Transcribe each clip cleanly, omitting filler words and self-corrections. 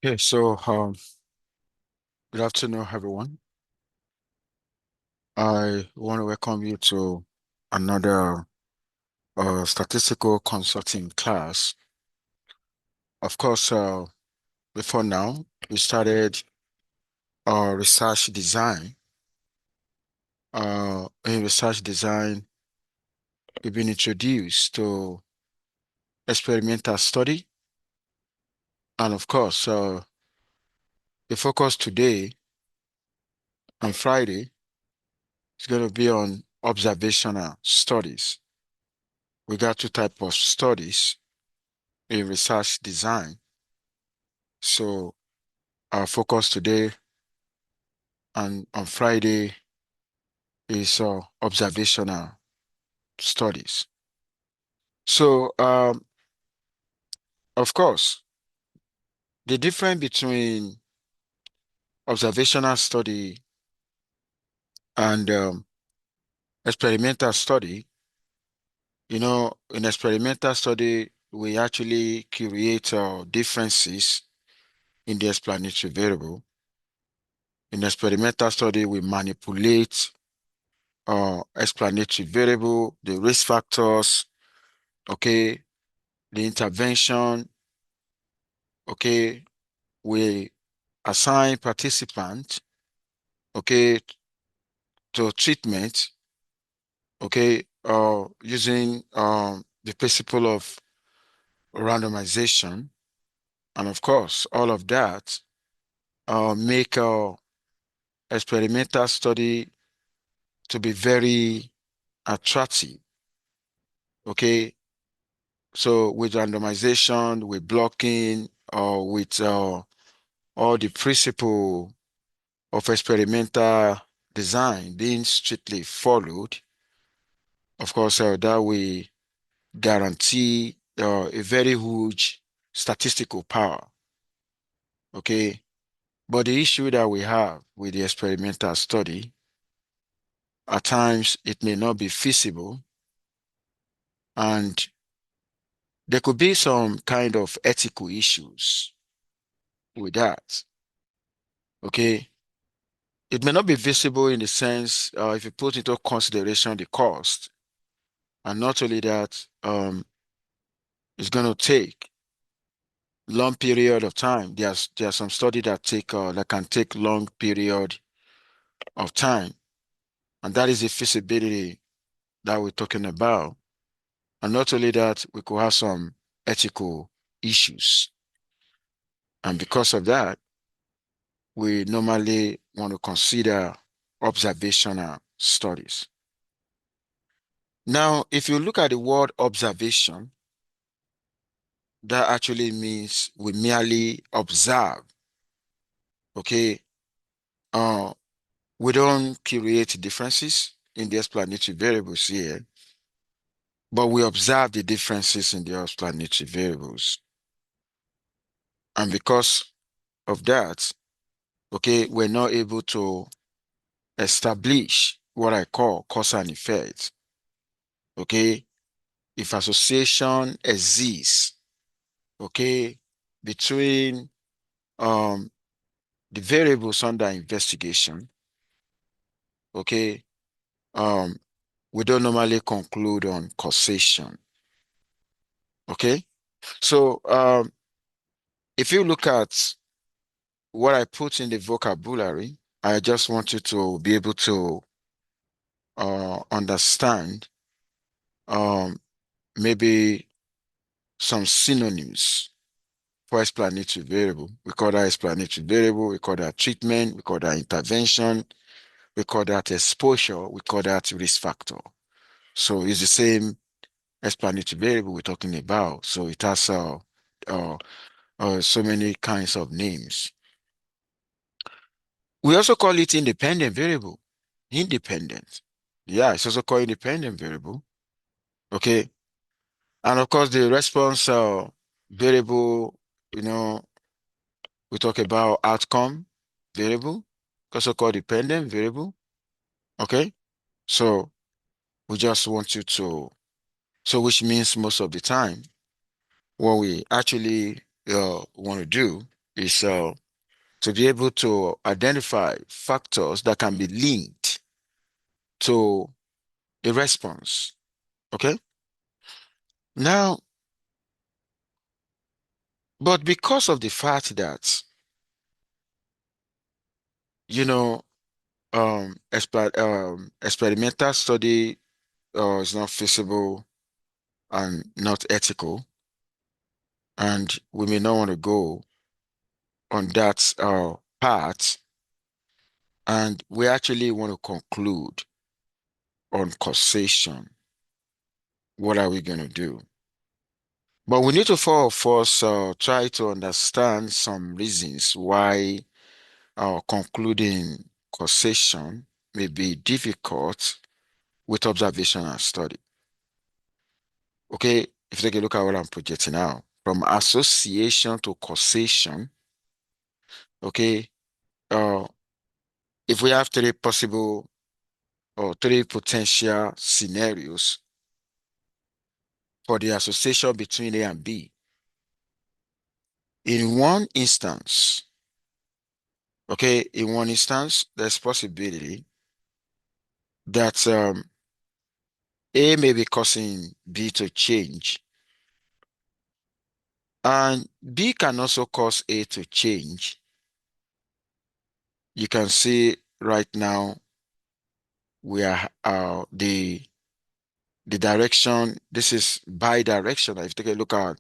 Okay, good afternoon, everyone. I want to welcome you to another statistical consulting class. Of course, before now, we started research design. In research design, we've been introduced to experimental study, and of course, the focus today on Friday is going to be on observational studies. We got two types of studies in research design. So our focus today and on Friday is observational studies. So, of course, the difference between observational study and experimental study, in experimental study, we actually create differences in the explanatory variable. In experimental study, we manipulate explanatory variable, the risk factors, okay, the intervention, okay, we assign participant, okay, to treatment, okay, using the principle of randomization. And of course, all of that make experimental study to be very attractive, okay? So with randomization, with blocking, or with all the principle of experimental design being strictly followed, of course, that will guarantee a very huge statistical power. Okay. But the issue that we have with the experimental study, at times it may not be feasible, and there could be some kind of ethical issues with that. Okay. It may not be visible in the sense if you put into consideration the cost, and not only that, it's going to take long period of time. There are some study that can take long period of time, and that is the feasibility that we're talking about. And not only that, we could have some ethical issues, and because of that, we normally want to consider observational studies. Now, if you look at the word observation, that actually means we merely observe. Okay, uh, we don't create differences in the explanatory variables here, but we observe the differences in the explanatory variables. And because of that, okay, we're not able to establish what I call cause and effect. Okay, if association exists, okay, between um, the variables under investigation, okay, um, we don't normally conclude on causation. Okay, so if you look at what I put in the vocabulary, I just want you to be able to understand um, maybe some synonyms for explanatory variable. We call that explanatory variable, we call that treatment, we call that intervention, we call that exposure, we call that risk factor. So it's the same explanatory variable we're talking about. So it has uh, so many kinds of names. We also call it independent variable. Independent. Yeah, it's also called independent variable. Okay. And of course, the response variable, you know, we talk about outcome variable, also called dependent variable. Okay. So we just want you to, so which means most of the time, what we actually want to do is to be able to identify factors that can be linked to a response. Okay. Now, but because of the fact that, you know, experimental study is not feasible and not ethical, and we may not want to go on that path, and we actually want to conclude on causation. What are we going to do? But we need to first try to understand some reasons why concluding causation may be difficult with observation and study. Okay, if you take a look at what I'm projecting now, from association to causation, okay, uh, if we have three possible or three potential scenarios for the association between A and B, in one instance, okay, in one instance, there's possibility that A may be causing B to change, and B can also cause A to change. You can see right now we are the direction. This is bi-directional. If you take a look at,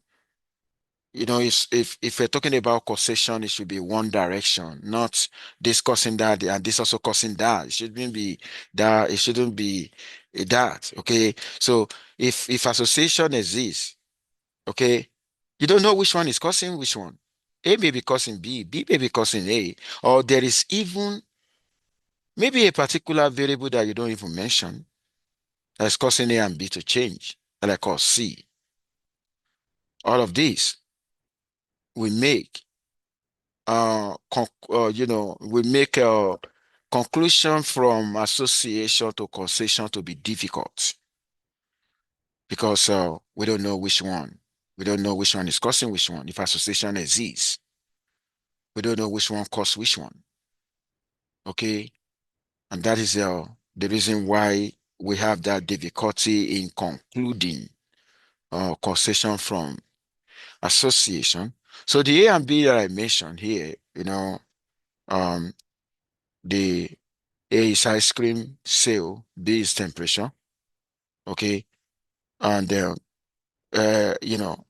if we're talking about causation, it should be one direction, not this causing that and this also causing that. It shouldn't be that. It shouldn't be that. Okay. So if association exists, okay, you don't know which one is causing which one. A may be causing B, B may be causing A, or there is even maybe a particular variable that you don't even mention that's causing A and B to change, that I call C. All of these we make we make a conclusion from association to causation to be difficult because we don't know which one. We don't know which one is causing which one. If association exists, we don't know which one caused which one. Okay, and that is the reason why we have that difficulty in concluding causation from association. So the A and B that I mentioned here, um, the A is ice cream sale, B is temperature. Okay, and A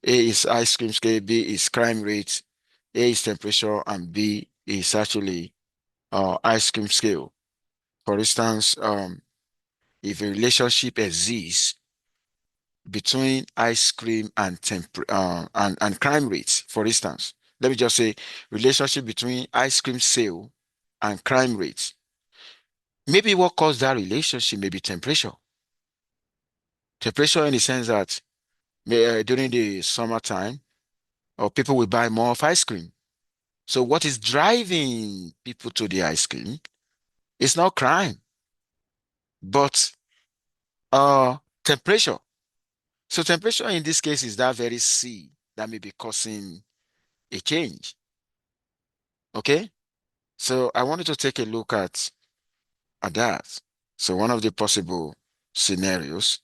is ice cream scale, B is crime rate, A is temperature, and B is actually ice cream scale. For instance, if a relationship exists between ice cream and and crime rates, for instance, let me just say relationship between ice cream sale and crime rates. Maybe what caused that relationship may be temperature. Temperature in the sense that during the summertime, or people will buy more of ice cream. So what is driving people to the ice cream is not crime, but temperature. So temperature in this case is that very C that may be causing a change. Okay. So I wanted to take a look at that. So one of the possible scenarios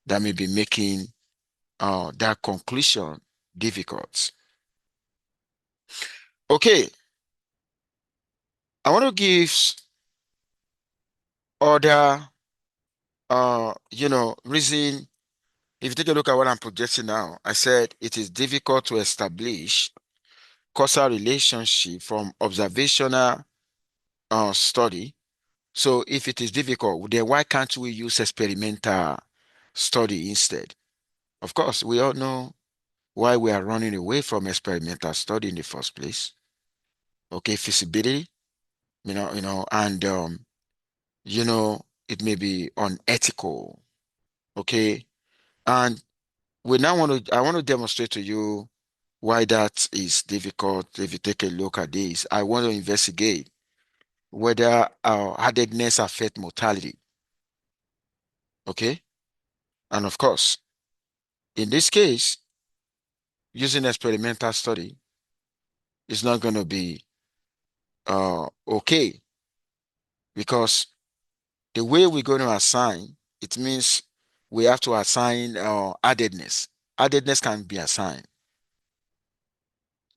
that may be making that conclusion difficult. Okay, I want to give other reason. If you take a look at what I'm projecting now, I said it is difficult to establish causal relationship from observational study. So if it is difficult, then why can't we use experimental study instead? Of course, we all know why we are running away from experimental study in the first place. Okay, feasibility, and it may be unethical. Okay, and I want to demonstrate to you why that is difficult. If you take a look at this, I want to investigate whether headaches affect mortality. Okay, and of course, in this case, using experimental study, it's not going to be okay, because the way we're going to assign, it means we have to assign addedness. Addedness can be assigned,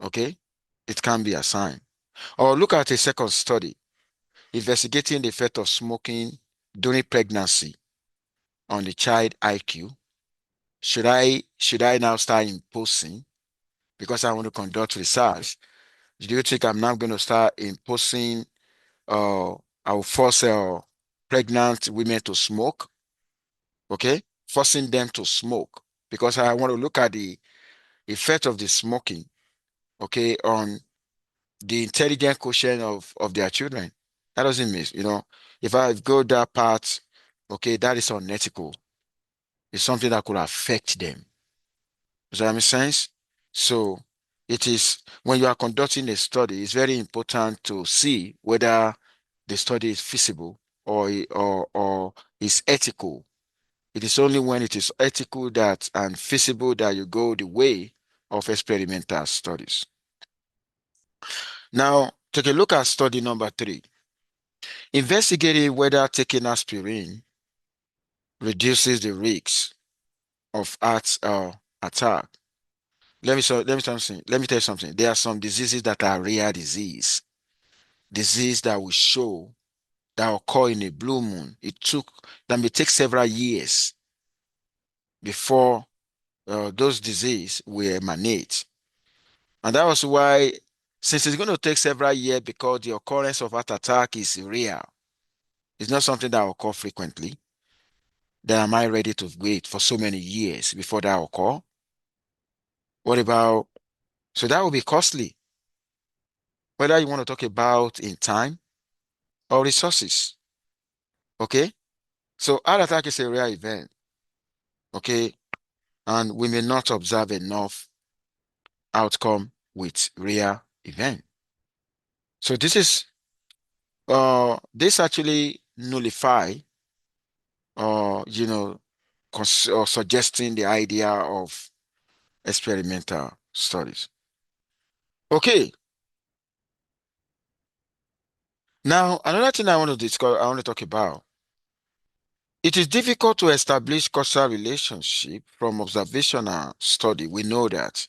okay? It can be assigned. Or look at a second study investigating the effect of smoking during pregnancy on the child IQ. Should I now start imposing, because I want to conduct research? Do you think I'm now going to start imposing I will force pregnant women to smoke, okay? Forcing them to smoke because I want to look at the effect of the smoking, okay, on the intelligent quotient of their children. That doesn't mean, if I go that part, okay, that is unethical. It's something that could affect them. Does that make sense? So it is when you are conducting a study, it's very important to see whether the study is feasible or is ethical. It is only when it is ethical that and feasible that you go the way of experimental studies. Now, take a look at study number 3. Investigating whether taking aspirin reduces the risks of heart attack. Let me tell you something. There are some diseases that are rare disease that will show that occur in a blue moon. That may take several years before those diseases will emanate. And that was why, since it's going to take several years because the occurrence of heart attack is rare, it's not something that occur frequently, then am I ready to wait for so many years before that occur? What about, so that will be costly, whether you want to talk about in time or resources, okay? So heart attack is a rare event, okay? And we may not observe enough outcome with rare event. So this actually nullify or or suggesting the idea of experimental studies. Okay, now another thing I want to talk about. It is difficult to establish causal relationship from observational study. We know that.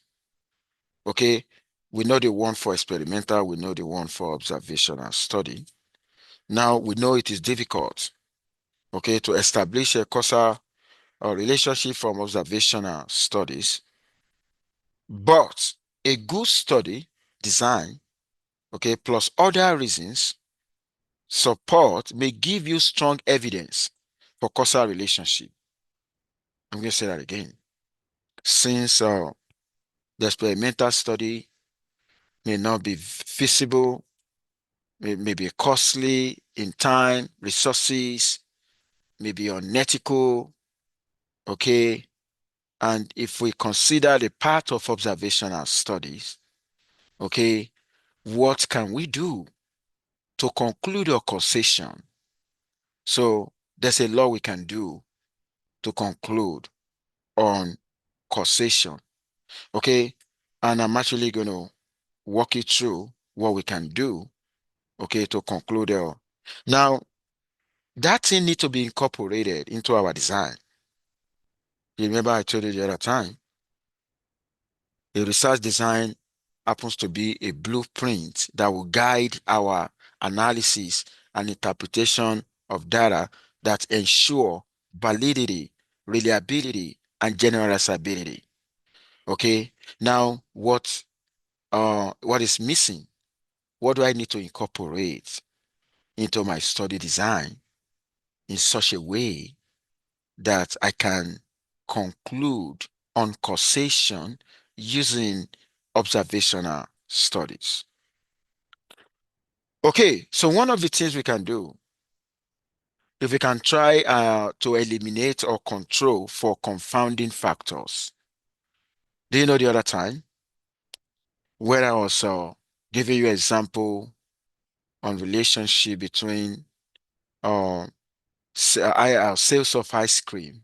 Okay, we know the one for experimental, we know the one for observational study. Now we know it is difficult, okay, to establish a causal relationship from observational studies, but a good study design, okay, plus other reasons support may give you strong evidence for causal relationship. I'm going to say that again. Since the experimental study may not be feasible, may be costly in time, resources, may be unethical, okay? And if we consider the part of observational studies, okay, what can we do to conclude a causation? So there's a lot we can do to conclude on causation, okay? And I'm actually going to walk you through what we can do, okay, to conclude. Now, that thing needs to be incorporated into our design. You remember I told you the other time, a research design happens to be a blueprint that will guide our analysis and interpretation of data that ensure validity, reliability, and generalizability. Okay. Now, what is missing? What do I need to incorporate into my study design in such a way that I can conclude on causation using observational studies? Okay, so one of the things we can do, if we can try to eliminate or control for confounding factors. Do you know the other time where I was giving you example on relationship between uh, sales of ice cream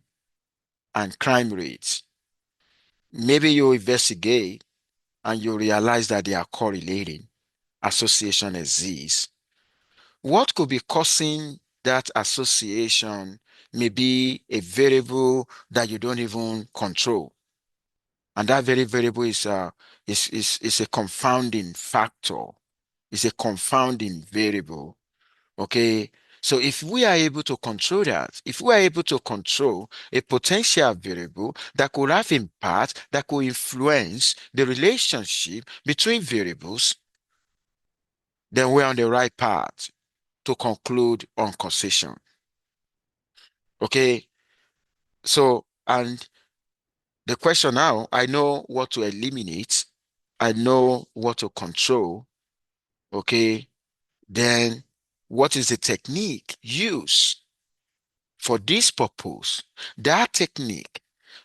and crime rates? Maybe you investigate and you realize that they are correlating, association exists. What could be causing that association may be a variable that you don't even control. And that very variable is a confounding factor. It's a confounding variable. Okay. So if we are able to control that, if we are able to control a potential variable that could have impact, that could influence the relationship between variables, then we're on the right path to conclude on causation. Okay. So, and the question now, I know what to eliminate. I know what to control. Okay. Then what is the technique used for this purpose? That technique,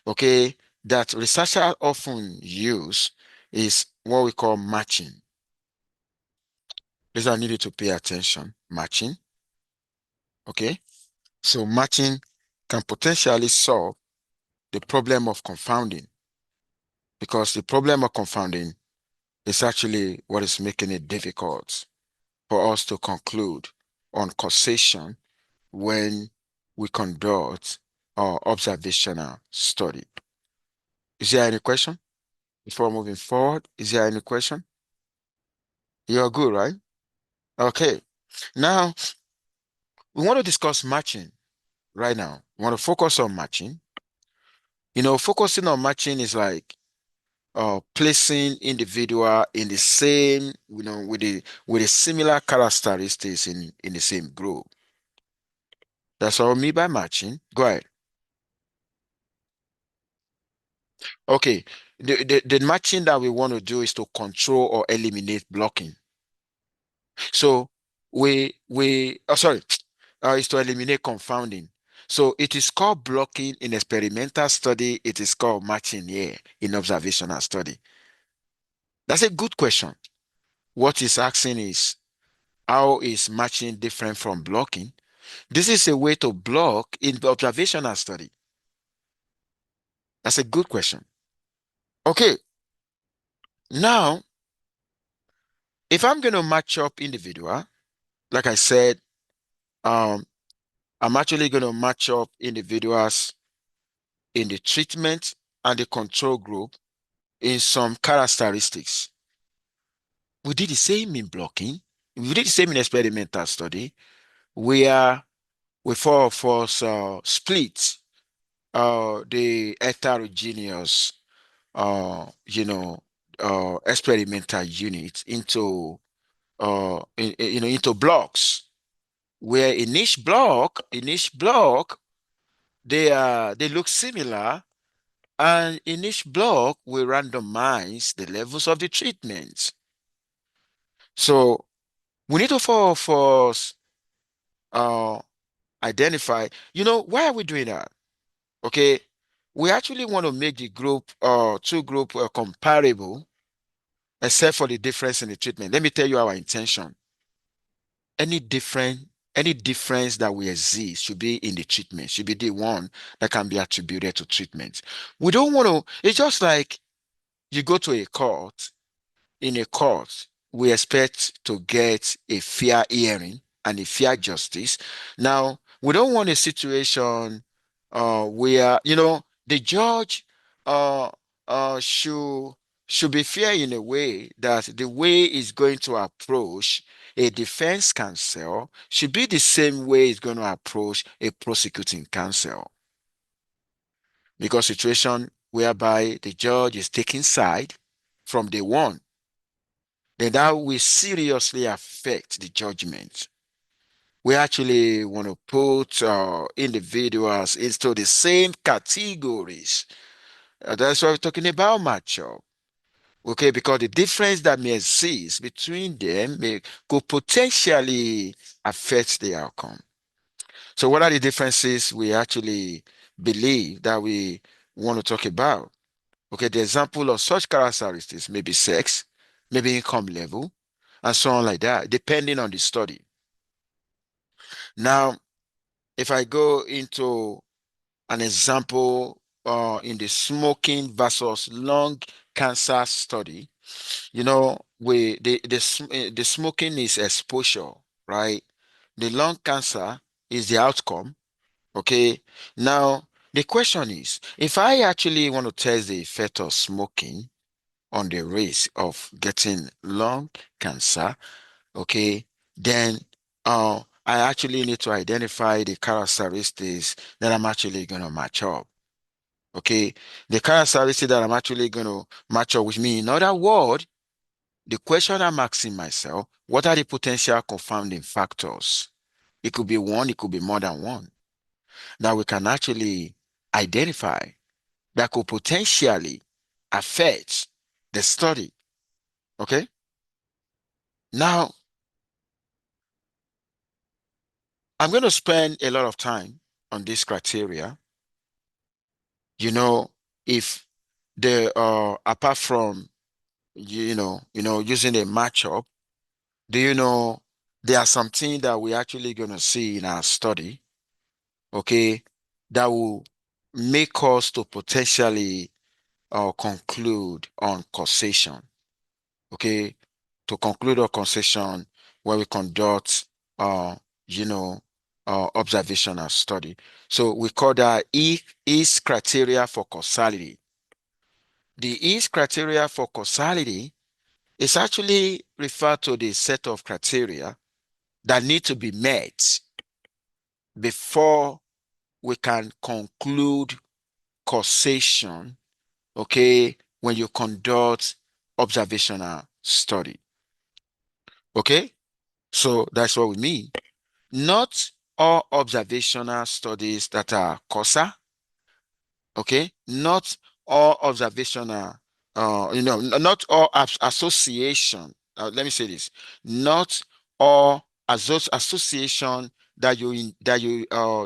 okay, that researchers often use is what we call matching. Please, I need you to pay attention. Matching, okay? So matching can potentially solve the problem of confounding, because the problem of confounding is actually what is making it difficult for us to conclude on causation when we conduct our observational study. Is there any question before moving forward? Is there any question? You're good, right? Okay. Now, we want to discuss matching right now. We want to focus on matching. Focusing on matching is like placing individual in the same, with a similar characteristics in the same group. That's what I mean by matching. Go ahead. Okay. The matching that we want to do is to control or eliminate blocking. So sorry, is to eliminate confounding. So it is called blocking in experimental study. It is called matching here in observational study. That's a good question. What is asking is, how is matching different from blocking? This is a way to block in observational study. That's a good question. Okay, now, if I'm going to match up individual, like I said, um, I'm actually going to match up individuals in the treatment and the control group in some characteristics. We did the same in blocking. We did the same in experimental study, where we four of us split the heterogeneous, experimental unit into, into blocks, where in each block, they look similar. And in each block, we randomize the levels of the treatment. So we need to first uh, identify, why are we doing that? Okay. We actually want to make the two group comparable, except for the difference in the treatment. Let me tell you our intention. Any different, any difference that will exist should be in the treatment, should be the one that can be attributed to treatment. We don't want to, it's just like you go to a court. In a court, we expect to get a fair hearing and a fair justice. Now, we don't want a situation where, the judge uh, should be fair in a way that the way he's going to approach a defense counsel should be the same way he's going to approach a prosecuting counsel. Because situation whereby the judge is taking side from day one, then that will seriously affect the judgment. We actually want to put individuals into the same categories. That's why we're talking about matchup. Okay, because the difference that may exist between them could potentially affect the outcome. So, what are the differences we actually believe that we want to talk about? Okay, the example of such characteristics may be sex, maybe income level, and so on like that, depending on the study. Now, if I go into an example in the smoking versus lung cancer study, The smoking is exposure, right? The lung cancer is the outcome. Okay. Now, the question is, if I actually want to test the effect of smoking on the risk of getting lung cancer, okay, then I actually need to identify the characteristics that I'm actually going to match up. Okay. The characteristics that I'm actually going to match up with me. In other words, the question I'm asking myself, what are the potential confounding factors? It could be one, it could be more than one, that we can actually identify that could potentially affect the study. Okay. Now, I'm going to spend a lot of time on this criteria. You know, if the apart from using a matchup, do you know there are some things that we actually going to see in our study, okay, that will make us to potentially conclude on causation, okay, to conclude on causation when we conduct, uh, observational study. So we call that is criteria for causality. The is criteria for causality is actually referred to the set of criteria that need to be met before we can conclude causation, okay, when you conduct observational study. Okay, so that's what we mean. Not all observational studies that are causal, okay, not all observational, not all association. Let me say this: not all association that you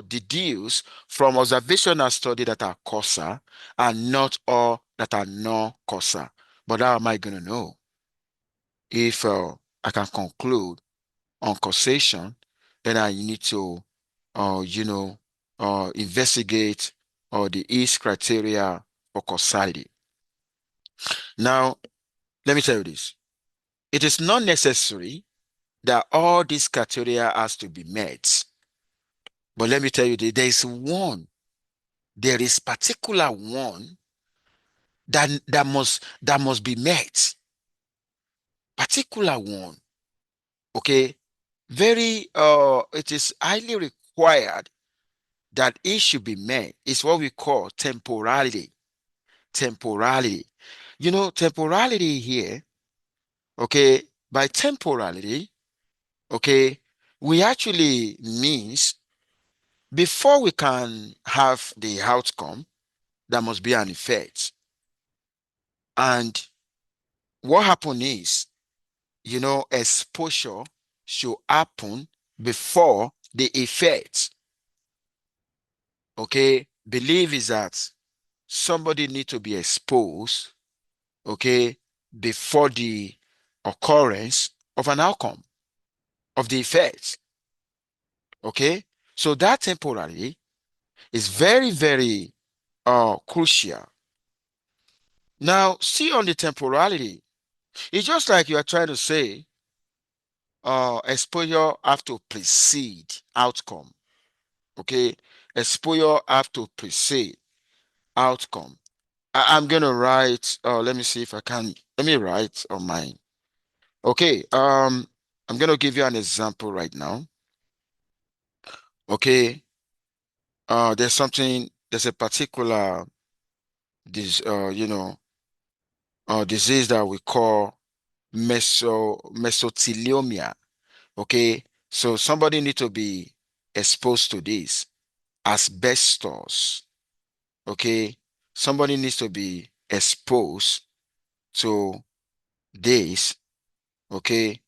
deduce from observational study that are causal, and not all that are non causal. But how am I going to know if I can conclude on causation? Then I need to, investigate the is criteria for causality. Now, let me tell you this. It is not necessary that all these criteria has to be met. But let me tell you, there is particular one that must be met. Particular one, okay? It is highly required that it should be met. It's what we call temporality. Temporality. Temporality here, okay, by temporality, okay, we actually means before we can have the outcome, there must be an effect. And what happen is, exposure should happen before the effect. Okay, belief is that somebody need to be exposed, okay, before the occurrence of an outcome of the effect. Okay, so that temporary is very, very crucial. Now, see on the temporality, it's just like you are trying to say exposure have to precede outcome. Okay, exposure have to precede outcome. I'm gonna write. Let me see if I can. Let me write on mine. Okay. I'm gonna give you an example right now. Okay. There's a particular this disease that we call mesothelioma. Okay. So somebody need to be exposed to this asbestos. Okay. Somebody needs to be exposed to this. Okay.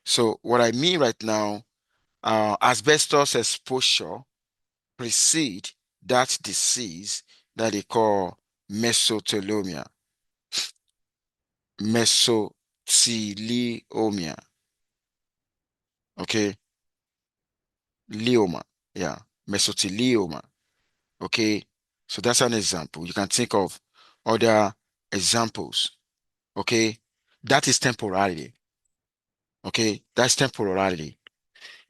So what I mean right now, asbestos exposure precede that disease that they call mesothelioma. Mesothelioma. Okay. Leoma. Yeah. Mesothelioma. Okay. So that's an example. You can think of other examples. Okay. That is temporality. Okay, that's temporality.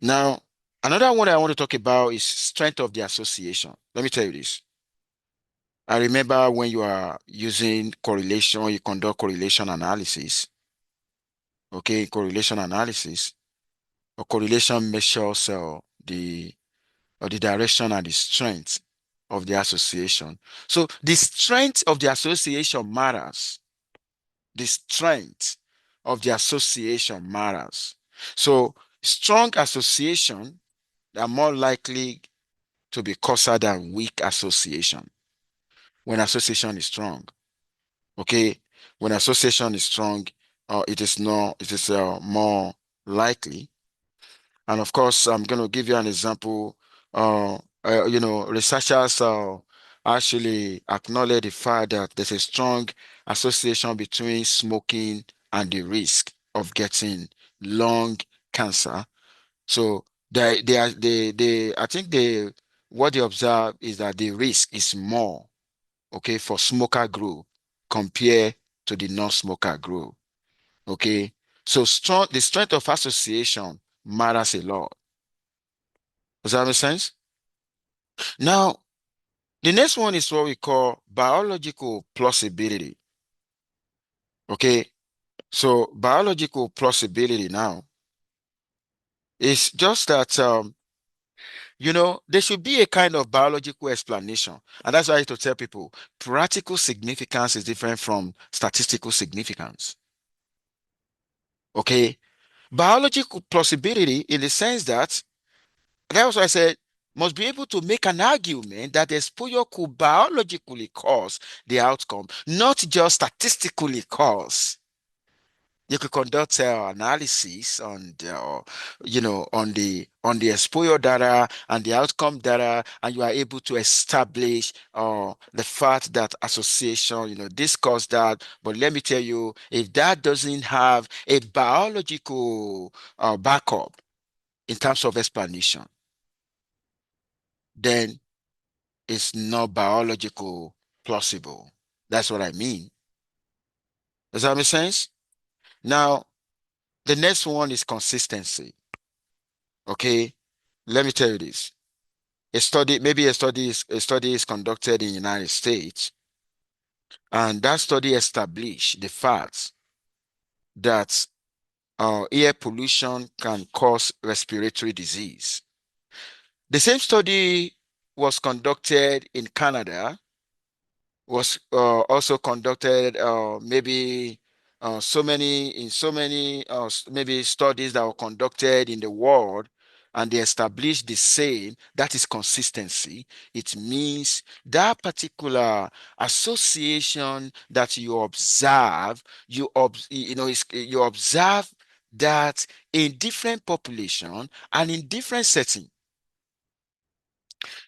Now, another one I want to talk about is strength of the association. Let me tell you this. I remember when you are using correlation, you conduct correlation analysis. Okay, correlation analysis or correlation measures the direction and the strength of the association. So the strength of the association matters. The strength of the association matters. So strong association are more likely to be causer than weak association when association is strong. Okay, when association is strong, it is more likely. And of course, I'm going to give you an example. Researchers actually acknowledge the fact that there's a strong association between smoking and the risk of getting lung cancer. So I think what they observe is that the risk is more, okay, for smoker group compared to the non-smoker group. Okay, so the strength of association matters a lot. Does that make sense? Now, the next one is what we call biological plausibility. Okay, so biological plausibility now is just that there should be a kind of biological explanation, and that's why I have to tell people practical significance is different from statistical significance. Okay, biological plausibility in the sense that that's why I said must be able to make an argument that exposure could biologically cause the outcome, not just statistically cause. You could conduct analysis on the exposure data and the outcome data, and you are able to establish the fact that association, this caused that. But let me tell you, if that doesn't have a biological backup in terms of explanation, then it's not biological plausible. That's what I mean. Does that make sense? Now, the next one is consistency. Okay, let me tell you this. A study is conducted in the United States, and that study established the fact that air pollution can cause respiratory disease. The same study was conducted in Canada, was also conducted maybe so many maybe studies that were conducted in the world, and they established the same, that is consistency. It means that particular association that you observe, you observe that in different population and in different setting.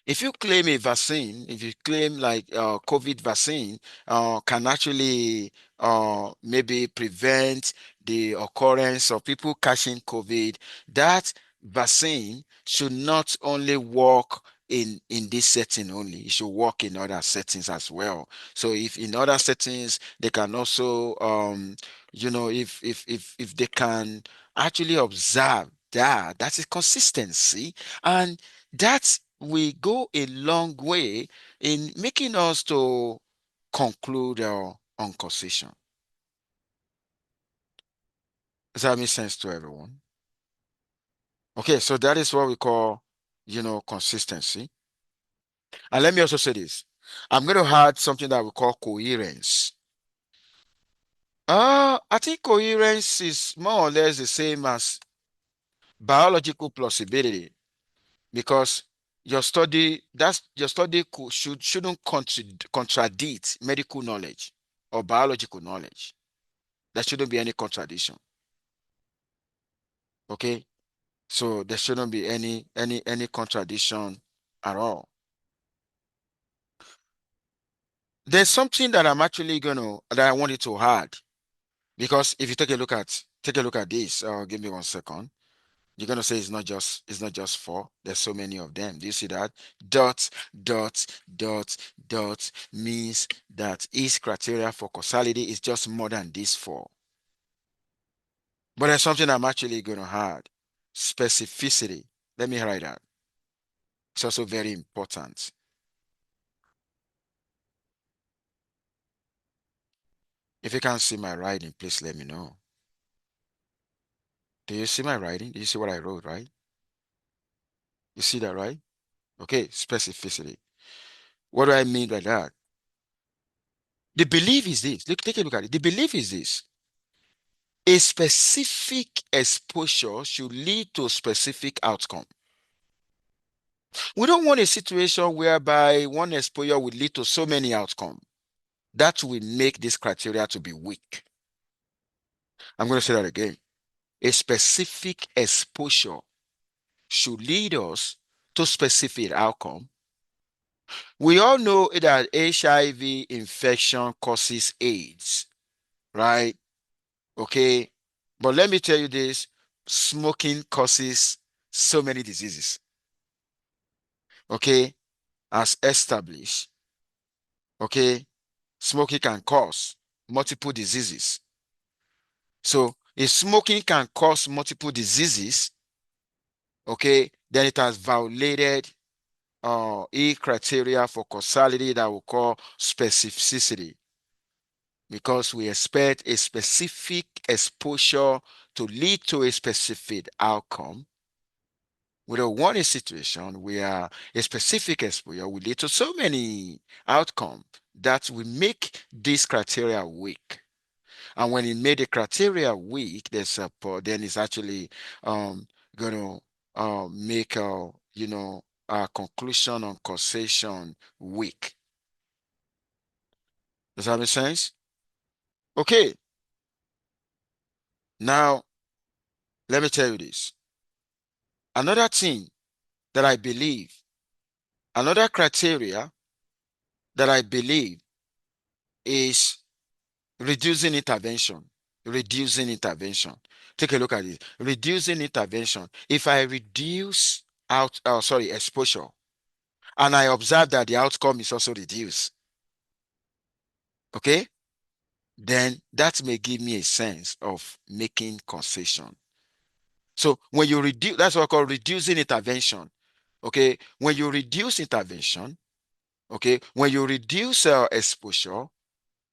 If you claim a vaccine, if you claim like COVID vaccine can actually maybe prevent the occurrence of people catching COVID, that vaccine should not only work in this setting only, it should work in other settings as well. So if in other settings they can also if they can actually observe that, that is consistency, and that will go a long way in making us to conclude on causation. Does that make sense to everyone? Okay, so that is what we call, consistency. And let me also say this. I'm going to add something that we call coherence. I think coherence is more or less the same as biological plausibility, because your study shouldn't contradict medical knowledge or biological knowledge. There shouldn't be any contradiction. Okay, so there shouldn't be any contradiction at all. There's something that I wanted to add, because if you take a look at this, give me 1 second. You're gonna say it's not just four. There's so many of them. Do you see that? Dot, dot, dot, dot means that each criteria for causality is just more than these four. But there's something I'm actually going to add. Specificity. Let me write that. It's also very important. If you can't see my writing, please let me know. Do you see my writing? Do you see what I wrote, right? You see that, right? Okay, specificity. What do I mean by that? The belief is this. Look, take a look at it. The belief is this. A specific exposure should lead to a specific outcome. We don't want a situation whereby one exposure will lead to so many outcomes. That will make this criteria to be weak. I'm going to say that again. A specific exposure should lead us to specific outcome. We all know that HIV infection causes AIDS, right? Okay. But let me tell you this, smoking causes so many diseases. Okay. As established. Okay. Smoking can cause multiple diseases. So if smoking can cause multiple diseases, okay, then it has violated a criteria for causality that we call specificity, because we expect a specific exposure to lead to a specific outcome. We don't want a situation where a specific exposure will lead to so many outcomes that will make this criteria weak. And when it made the criteria weak, then it's actually going to make a conclusion on causation weak. Does that make sense? Okay. Now, let me tell you this. Another thing that I believe, another criteria that I believe is reducing intervention. Reducing intervention. Take a look at it. Reducing intervention. If I reduce exposure, and I observe that the outcome is also reduced, okay, then that may give me a sense of making concession. So when you reduce, that's what I call reducing intervention. Okay, when you reduce intervention, okay, when you reduce exposure,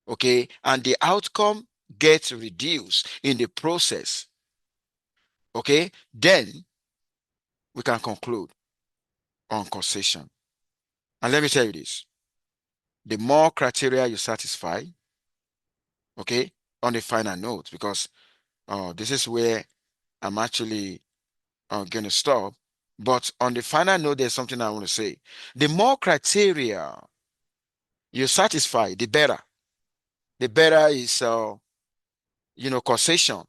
okay, and the outcome gets reduced in the process, okay, then we can conclude on causation. And let me tell you this, the more criteria you satisfy, okay, on the final note, because this is where I'm actually going to stop. But on the final note, there's something I want to say. The more criteria you satisfy, the better. The better is, causation,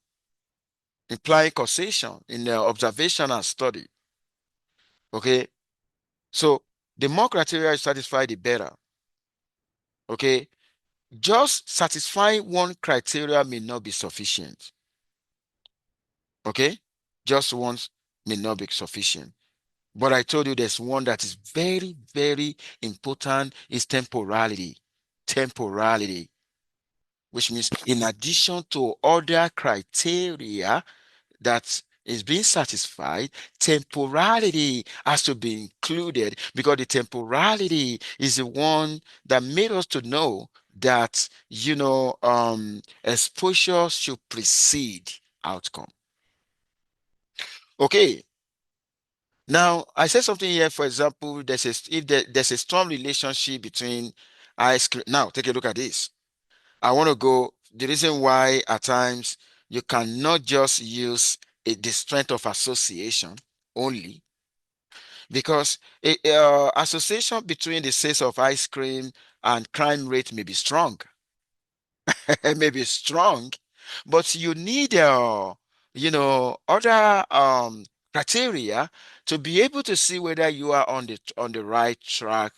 implying causation in the observation and study. Okay. So the more criteria you satisfy, the better. Okay. Just satisfying one criteria may not be sufficient. Okay. Just once may not be sufficient. But I told you there's one that is very, very important is temporality. Temporality, which means in addition to other criteria that is being satisfied, temporality has to be included, because the temporality is the one that made us to know that, exposure should precede outcome. Okay. Now, I said something here, for example, there's a strong relationship between ice cream. Now, take a look at this. I want to go, the reason why at times you cannot just use the strength of association only, because association between the sales of ice cream and crime rate may be strong. May be strong, but you need other criteria to be able to see whether you are on the right track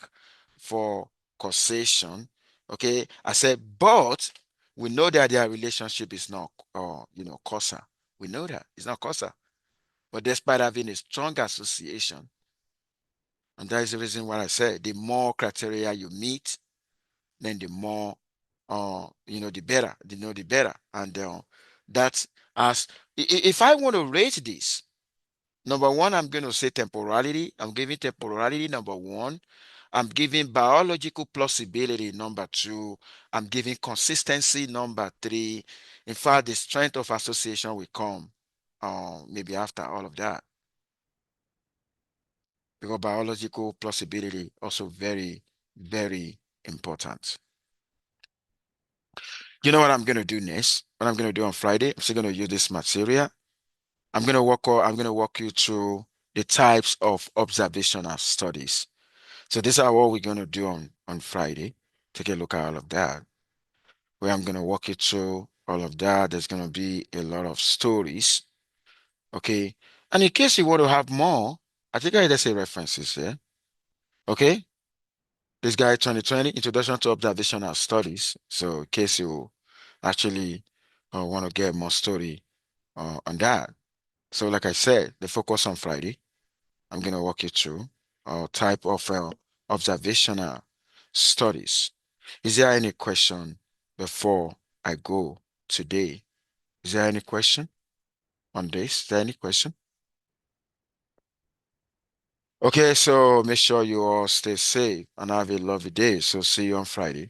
for causation. Okay, I said, but we know that their relationship is not causal. We know that it's not causal, but despite having a strong association, and that is the reason why I said the more criteria you meet, then the more the better, the better. And That's as if I want to rate this, number one, I'm going to say temporality. I'm giving temporality number one. I'm giving biological plausibility number two. I'm giving consistency number three. In fact, the strength of association will come maybe after all of that. Because biological plausibility also very, very important. You know what I'm going to do next? What I'm going to do on Friday? I'm still going to use this material. I'm going to walk you through the types of observational studies. So these are what we're going to do on Friday. Take a look at all of that. Where I'm going to walk you through all of that. There's going to be a lot of stories. Okay. And in case you want to have more, I think I just say references here. Okay. This guy 2020, Introduction to Observational Studies. So in case you actually want to get more story on that. So like I said, the focus on Friday, I'm going to walk you through type of observational studies. Is there any question before I go today? Is there any question on this? Is there any question? Okay, so make sure you all stay safe and have a lovely day. So see you on Friday.